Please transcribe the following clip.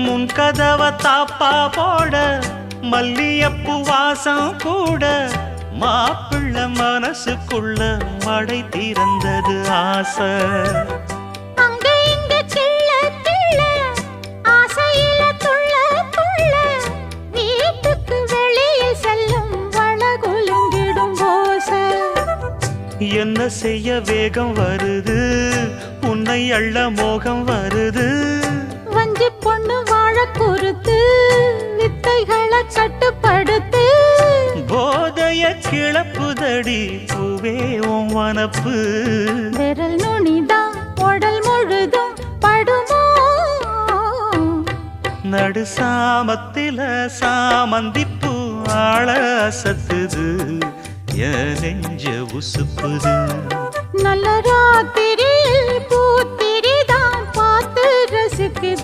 முன் கதவ தாப்பா போட மல்லியப்பு வாசம் கூட மாப்பிள்ள மனசுக்குள்ள மடை திறந்தது ஆசை. என்ன செய்ய வேகம் வருது உன்னை அள்ள மோகம் வருது. வஞ்சி பொண்ணு வாழ குறுத்து வித்தைகளை கட்டுப்படுத்து. போதைய கிளப்புதடி பூவே உன் வனப்பு. விரல் நுனிதான் உடல் முழுதும் படுமோ. நடு சாமத்தில சாமந்திப்பூ ஆள அசத்துது என் நெஞ்ச உசுப்புது. நல்ல ராத்திரியில் பூத்திரிதான் பார்த்து ரசிக்குது.